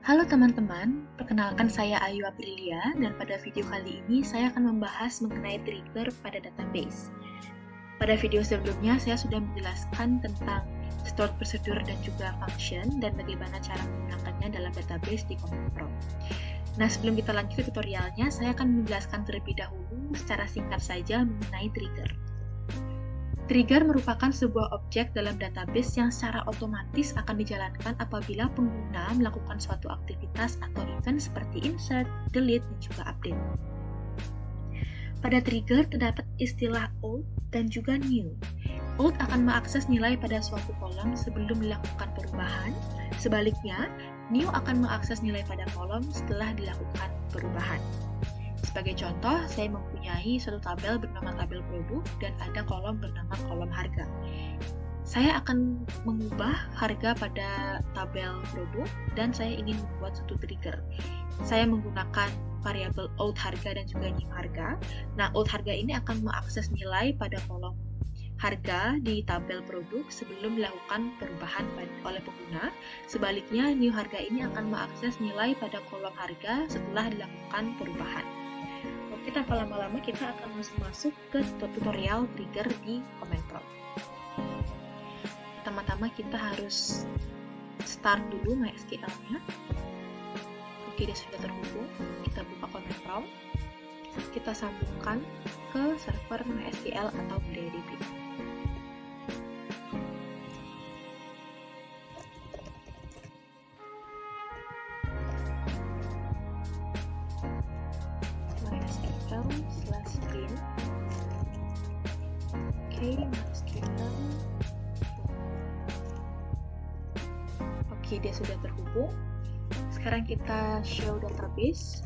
Halo teman-teman, perkenalkan saya Ayu Aprilia dan pada video kali ini saya akan membahas mengenai trigger pada database. Pada video sebelumnya saya sudah menjelaskan tentang stored procedure dan juga function dan bagaimana cara menggunakannya dalam database di Command Prompt. Nah, sebelum kita lanjut ke tutorialnya, saya akan menjelaskan terlebih dahulu secara singkat saja mengenai trigger. Trigger merupakan sebuah objek dalam database yang secara otomatis akan dijalankan apabila pengguna melakukan suatu aktivitas atau event seperti insert, delete, dan juga update. Pada trigger terdapat istilah old dan juga new. Old akan mengakses nilai pada suatu kolom sebelum dilakukan perubahan. Sebaliknya, new akan mengakses nilai pada kolom setelah dilakukan perubahan. Sebagai contoh, saya mempunyai suatu tabel bernama tabel produk dan ada kolom bernama kolom harga. Saya akan mengubah harga pada tabel produk dan saya ingin membuat suatu trigger. Saya menggunakan variabel old harga dan juga new harga. Nah, old harga ini akan mengakses nilai pada kolom harga di tabel produk sebelum dilakukan perubahan oleh pengguna. Sebaliknya, new harga ini akan mengakses nilai pada kolom harga setelah dilakukan perubahan. Oke, tanpa lama-lama kita akan masuk ke tutorial trigger di Command Prompt. Pertama-tama kita harus start dulu MySQL-nya. Oke, dia sudah terhubung. Kita buka Command Prompt. Kita sambungkan ke server MySQL atau MariaDB. MySQL/bin. Oke, MySQL. Oke, dia sudah terhubung. Sekarang kita show database.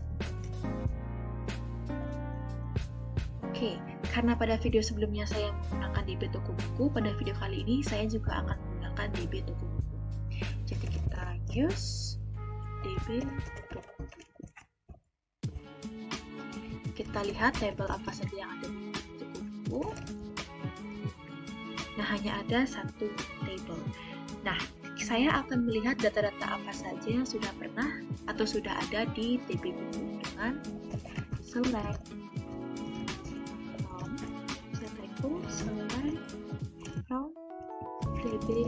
Oke, karena pada video sebelumnya saya menggunakan DB toko buku, pada video kali ini saya juga akan menggunakan DB toko buku. Jadi kita use DB toko buku. Kita lihat tabel apa saja yang ada di toko buku. Nah, hanya ada satu table. Nah, saya akan melihat data-data apa saja yang sudah pernah atau sudah ada di DB buku dengan select from DB.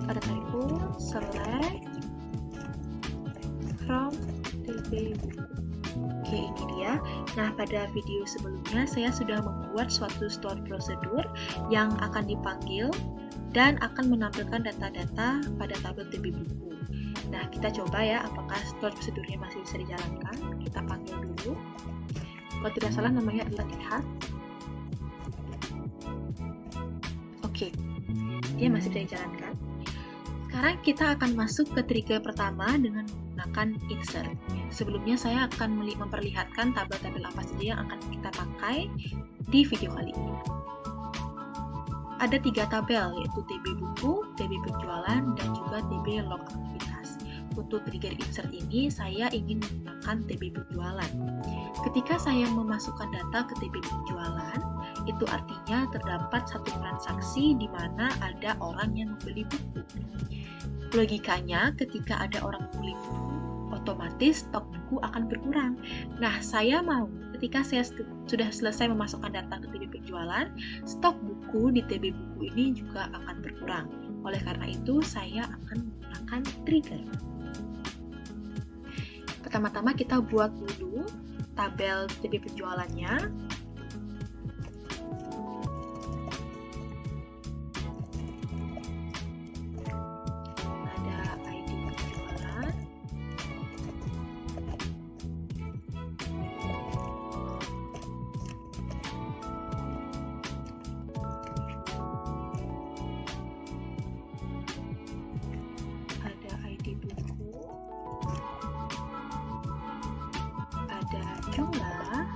Ada typo, select from DB buku. Oke, ini dia. Nah, pada video sebelumnya saya sudah membuat suatu stored procedure yang akan dipanggil dan akan menampilkan data-data pada tabel DB buku. Nah, kita coba ya apakah stored procedure-nya masih bisa dijalankan. Kita panggil dulu. Kalau tidak salah namanya adalah lihat. Oke, dia masih bisa dijalankan. Sekarang kita akan masuk ke trigger pertama dengan menggunakan insert. Sebelumnya saya akan memperlihatkan tabel-tabel apa saja yang akan kita pakai di video kali ini. Ada 3 tabel, yaitu DB buku, DB penjualan, dan juga DB log aktivitas. Untuk trigger insert ini, saya ingin menggunakan DB penjualan. Ketika saya memasukkan data ke DB penjualan, itu artinya terdapat satu transaksi di mana ada orang yang membeli buku. Logikanya, ketika ada orang membeli buku, otomatis stok buku akan berkurang. Nah, saya mau ketika saya sudah selesai memasukkan data ke DB penjualan, stok buku di DB buku ini juga akan berkurang. Oleh karena itu, saya akan menggunakan trigger. Pertama-tama kita buat dulu tabel DB penjualannya. Jumlah,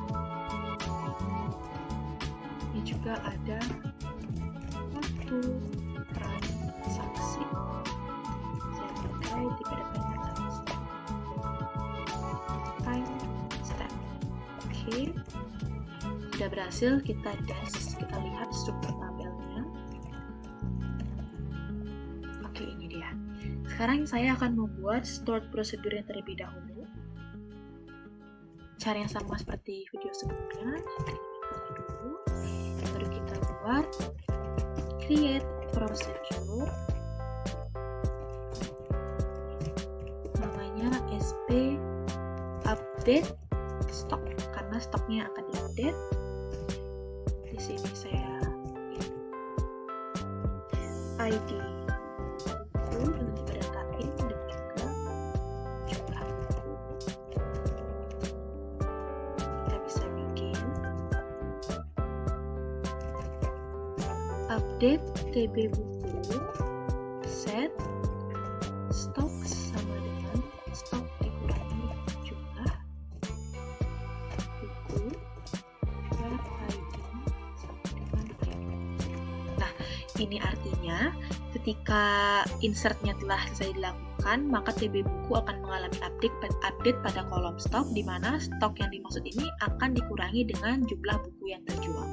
ini juga ada waktu transaksi. Saya pakai di pendekatan time stamp. Oke, sudah berhasil. Kita lihat struktur tabelnya. Oke, ini sekarang saya akan membuat stored procedure yang terlebih dahulu. Cara yang sama seperti video sebelumnya, dulu, baru kita buat create procedure, namanya sp update stock, karena stoknya akan diupdate. Di sini saya ID buku dengan didatain dan juga jumlah buku. Kita bisa bikin update TB buku, set stok sama dengan stok dikurangi jumlah buku, web ID sama dengan ID. Nah, ini artinya ketika insertnya telah selesai dilakukan, maka TB buku akan mengalami update pada kolom stok, di mana stok yang dimaksud ini akan dikurangi dengan jumlah buku yang terjual.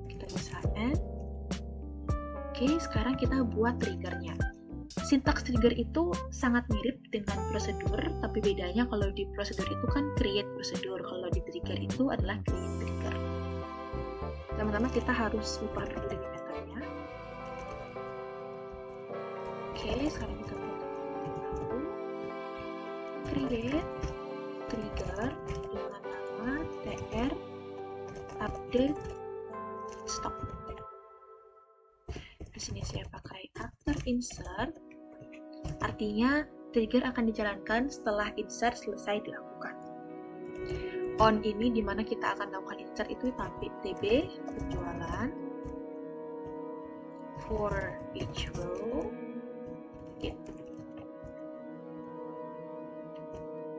Kita bisa add. Oke, sekarang kita buat triggernya. Sintaks trigger itu sangat mirip dengan prosedur, tapi bedanya kalau di prosedur itu kan create prosedur, kalau di trigger itu adalah create trigger. Pertama-tama kita harus ubah dulu dengan metodenya. Oke, sekarang kita buat create trigger dengan nama tr update stock. Di sini saya pakai after insert, artinya trigger akan dijalankan setelah insert selesai dilakukan. On ini dimana kita akan lakukan insert itu tapi TB penjualan for each row.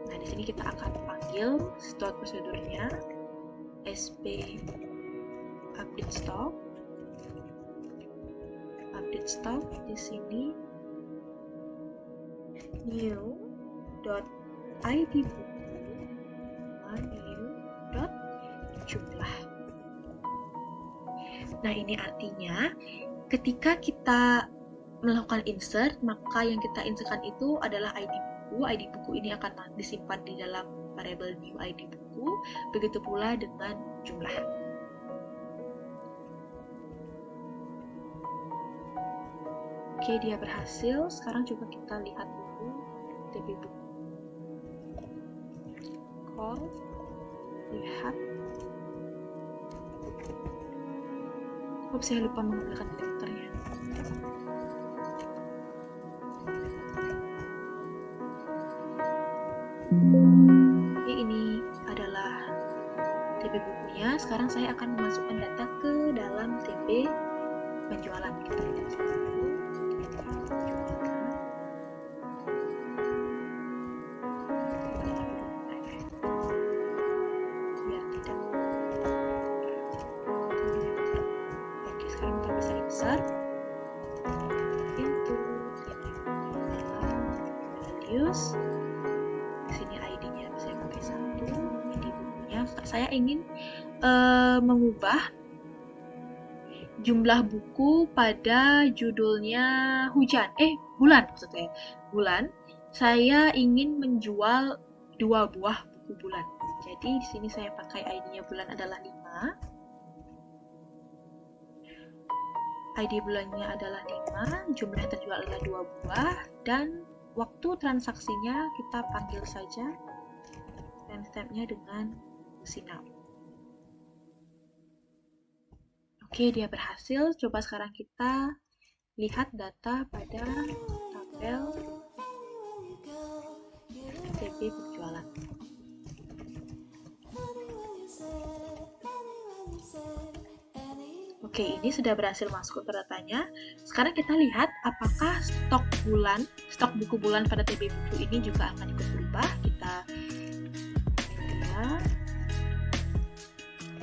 Nah, di sini kita akan panggil stored prosedurnya sp update stock. Update stock di sini new dot id buku new dot jumlah. Nah, ini artinya ketika kita melakukan insert, maka yang kita insertkan itu adalah ID buku. ID buku ini akan disimpan di dalam variabel new ID buku, begitu pula dengan jumlah. Oke, dia berhasil. Sekarang coba kita lihat dulu TB buku. Call, lihat. Saya lupa menggunakan detektornya. Oke, ini adalah TB bukunya. Sekarang saya akan memasukkan data ke dalam TB penjualan. Kita lihat dulu. Values. Di sini ID-nya saya pakai 1, ID bukunya. Saya ingin mengubah jumlah buku pada judulnya hujan. Bulan maksudnya. Bulan. Saya ingin menjual 2 buah buku bulan. Jadi di sini saya pakai ID-nya bulan adalah 5. ID bulannya adalah 5, jumlah yang terjual adalah 2 buah, dan waktu transaksinya kita panggil saja timestamp-nya dengan sinap. Oke, dia berhasil. Coba sekarang kita lihat data pada tabel TB penjualan. Oke, ini sudah berhasil masuk ke datanya. Sekarang kita lihat apakah stok buku bulan pada TB buku ini juga akan ikut berubah. Kita lihat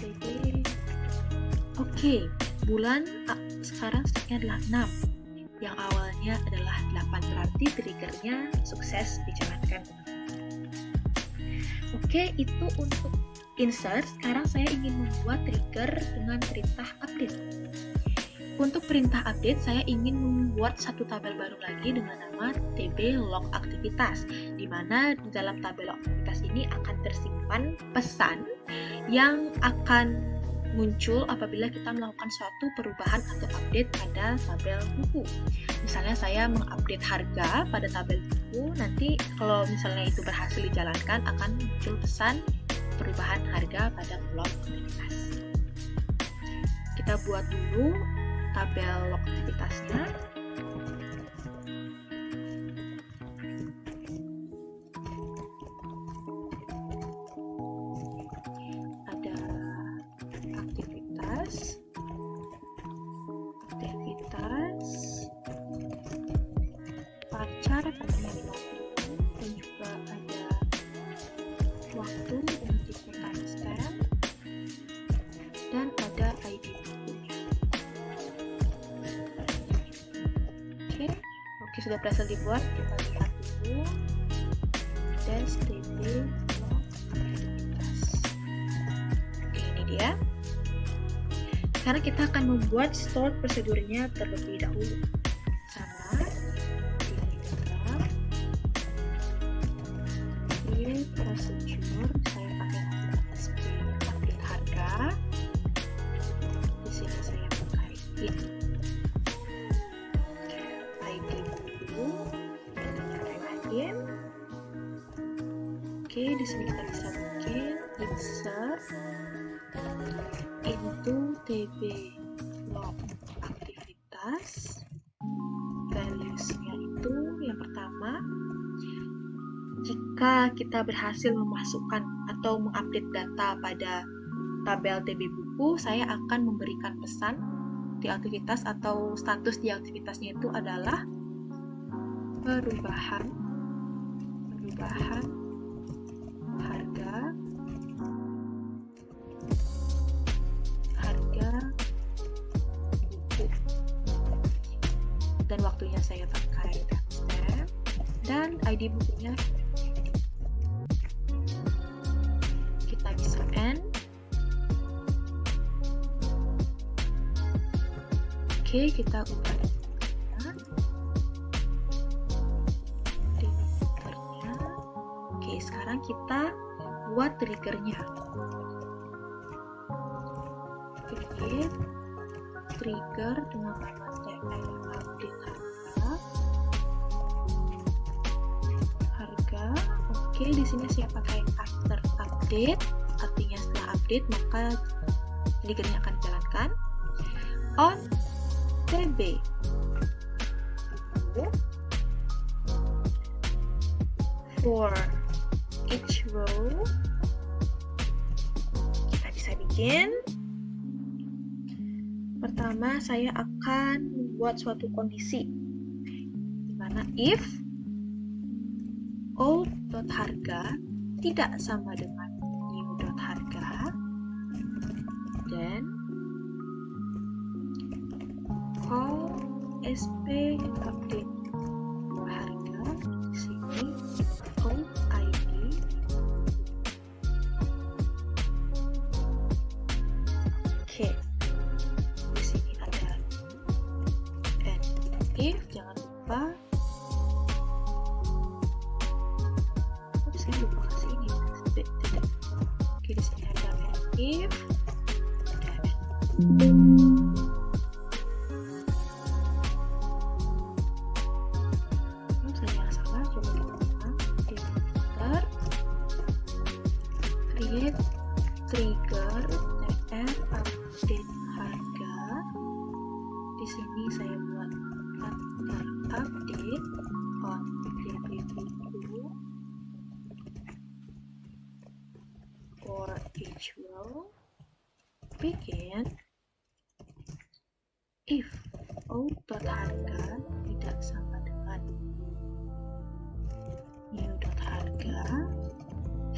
TB. Oke, bulan sekarang stoknya adalah 6. Yang awalnya adalah 8, berarti triggernya sukses dijalankan. Oke, itu untuk insert. Sekarang saya ingin membuat trigger dengan perintah update. Untuk perintah update, saya ingin membuat satu tabel baru lagi dengan nama TB log aktivitas, di mana di dalam tabel log aktivitas ini akan tersimpan pesan yang akan muncul apabila kita melakukan suatu perubahan atau update pada tabel buku. Misalnya saya mengupdate harga pada tabel buku, nanti kalau misalnya itu berhasil dijalankan akan muncul pesan perubahan harga pada log aktivitas. Kita buat dulu tabel log aktivitasnya. Ada aktivitas, pacar penampilan, dan juga ada waktu untuk timestamp, dan ada ID bukunya. Oke, sudah berhasil dibuat. Kita lihat dulu dash TB log aktivitas. Oke, ini dia. Sekarang kita akan membuat stored prosedurnya terlebih dahulu. Sama di dalam create procedure, saya pakai SP update harga. Di sini saya pakai ID buku dan lain-lain. Oke, di sini kita bisa bikin insert into TB log aktivitas. Values-nya itu yang pertama, jika kita berhasil memasukkan atau mengupdate data pada tabel TB buku, saya akan memberikan pesan di aktivitas atau status di aktivitasnya itu adalah perubahan harga buku, dan waktunya saya pakai timestamp, dan ID bukunya kita bisa end. Oke, kita ubah triggernya. Oke, sekarang kita buat triggernya. Create trigger dengan nama TR update harga. Oke, di sini saya pakai after update, artinya setelah update maka triggernya akan dijalankan. On TB for each row, kita bisa bikin. Pertama, saya akan membuat suatu kondisi di mana if old.harga tidak sama dengan new.harga, dan call SP update harga. Di sini old ID, oke. Di sini ada and if, jangan lupa. Saya lupa kasih ini. Oke, di sini ada and if, create trigger TR update harga. Di sini saya buat after update on TB buku for each row. Begin if old.harga tidak sama dengan new.harga.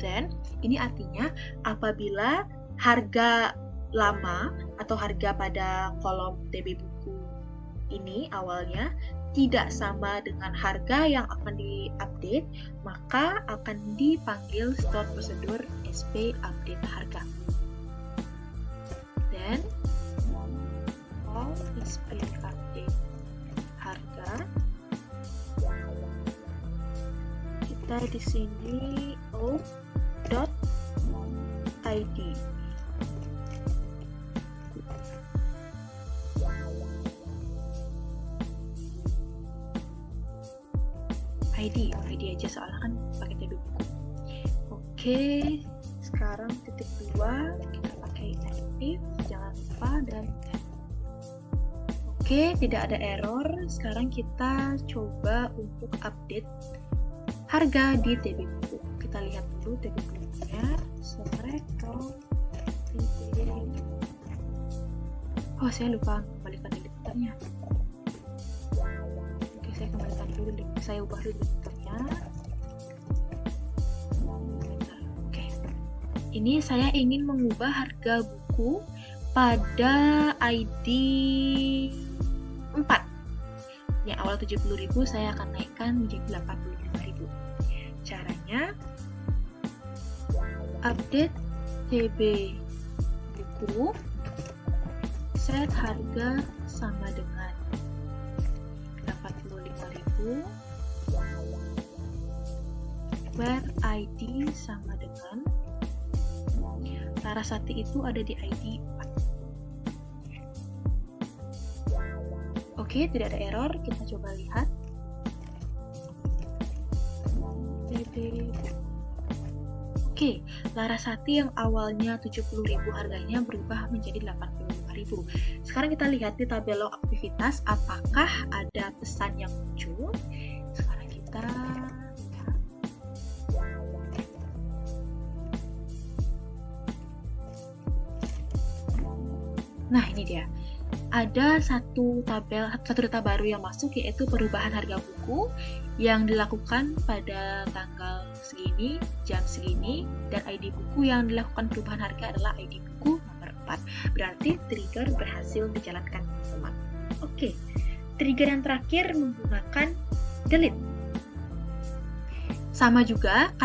Then, ini artinya apabila harga lama atau harga pada kolom TB buku ini awalnya tidak sama dengan harga yang akan diupdate, maka akan dipanggil stored prosedur SP update harga. Then, call SPKD harga. Kita di sini out.id. ID aja soalnya kan pakai TB buku. Oke, sekarang titik 2 kita pakai aktif, jangan lupa, dan oke, tidak ada error. Sekarang kita coba untuk update harga di TB buku. Kita lihat dulu TB bukunya. Oh, saya lupa kembalikan editornya. Oke, saya kembalikan dulu, saya ubah dulu editornya. Oke, ini saya ingin mengubah harga buku pada ID 4. Yang awal 70.000 saya akan naikkan menjadi 85.000. Caranya update TB buku, set harga sama dengan 85.000, where ID sama dengan Larasati itu ada di ID 4. Oke, tidak ada error. Kita coba lihat TB. Oke, Larasati yang awalnya 70.000 harganya berubah menjadi 85.000. Sekarang kita lihat di tabel log aktivitas apakah ada pesan yang muncul. Sekarang kita lihat. Nah, ini dia. Ada satu data baru yang masuk, yaitu perubahan harga buku yang dilakukan pada tanggal segini, jam segini, dan ID buku yang dilakukan perubahan harga adalah ID buku nomor 4. Berarti trigger berhasil dijalankan, teman-teman. Oke, trigger yang terakhir menggunakan delete. Sama juga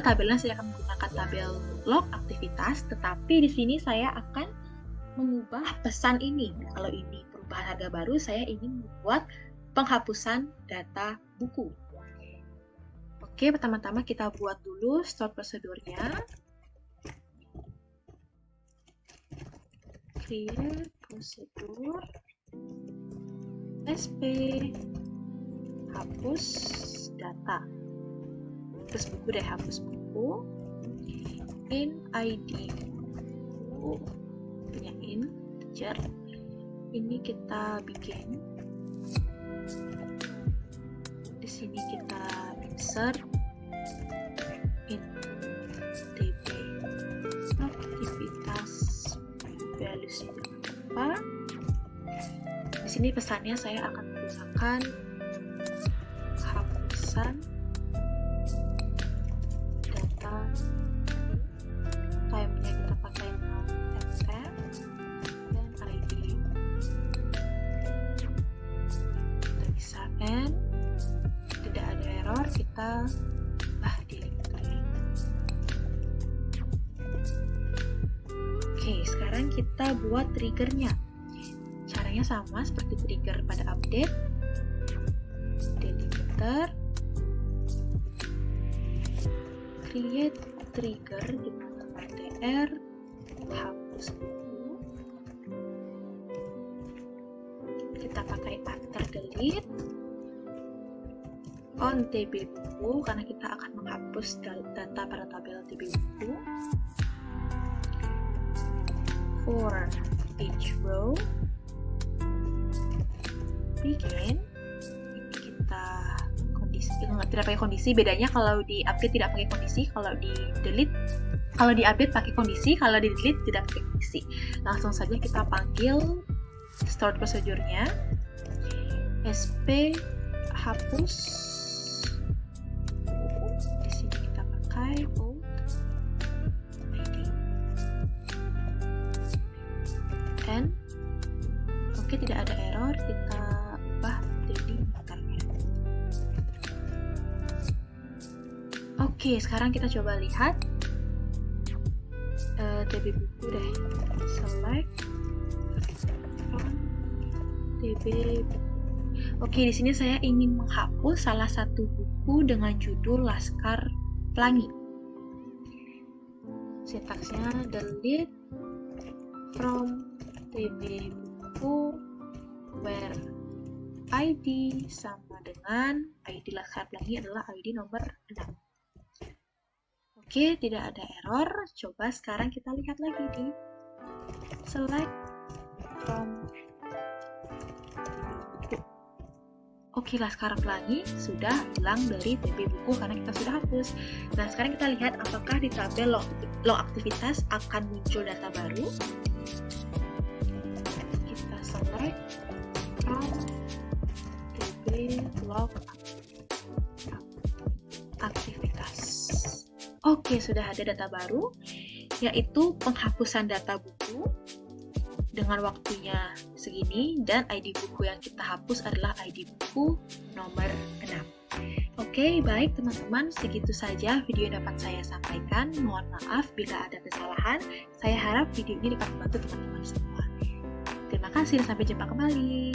tabelnya saya akan menggunakan tabel log aktivitas, tetapi di sini saya akan mengubah pesan ini. Kalau ini perubahan harga baru, saya ingin membuat penghapusan data buku. Oke, pertama-tama kita buat dulu start prosedurnya. Create prosedur SP hapus data. Hapus buku deh, hapus buku. In ID buku. Punya integer. Ini kita bikin. Di sini kita insert into TB aktivitas values apa. Di sini pesannya saya akan menggunakan hapusan data. Time-nya kita pakai FM dan ID. Kita bisa N, tidak ada error, kita delete. Oke, sekarang kita buat triggernya. Caranya sama seperti trigger pada update. Delimiter, create trigger dengan RTR, hapus buku. Kita pakai after delete on TB buku karena kita akan menghapus data pada tabel TB buku. For each row, begin. Ini kita kondisi, tidak pakai kondisi. Bedanya kalau di update tidak pakai kondisi, kalau di delete, kalau di update pakai kondisi, kalau di delete tidak pakai kondisi. Langsung saja kita panggil start prosedurnya. SP hapus. Di sini kita pakai out ID. And oke, tidak ada error, kita ubah delimiternya. Oke, sekarang kita coba lihat TB buku deh. Select from DB. Oke, di sini saya ingin menghapus salah satu buku dengan judul Laskar Pelangi. Sintaksnya delete from DB buku where ID sama dengan ID Laskar Pelangi adalah ID nomor 6. Oke, tidak ada error. Coba sekarang kita lihat lagi di select from. Oke, Laskar Pelangi sudah hilang dari DB buku karena kita sudah hapus. Nah, sekarang kita lihat apakah di tabel log aktivitas akan muncul data baru. Kita select from DB log aktivitas. Oke, sudah ada data baru, yaitu penghapusan data buku dengan waktunya segini, dan ID buku yang kita hapus adalah ID buku nomor 6. Oke, baik teman-teman, segitu saja video yang dapat saya sampaikan. Mohon maaf bila ada kesalahan. Saya harap video ini dapat membantu teman-teman semua. Terima kasih dan sampai jumpa kembali.